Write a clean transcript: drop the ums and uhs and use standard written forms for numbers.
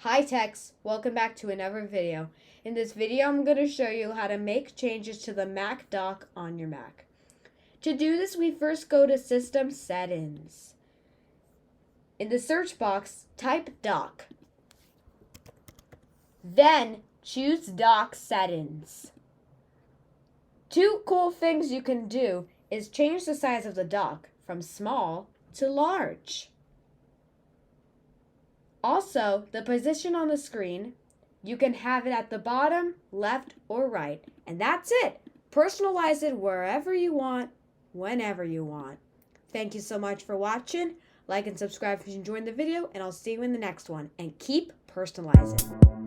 Hi techs, welcome back to another video. In this video I'm going to show you how to make changes to the Mac dock on your Mac. To do this we first go to System Settings. In the search box type dock. Then choose dock settings. Two cool things you can do is change the size of the dock from small to large. Also, the position on the screen, you can have it at the bottom, left, or right. And that's it. Personalize it wherever you want, whenever you want. Thank you so much for watching. Like and subscribe if you enjoyed the video, and I'll see you in the next one. And keep personalizing.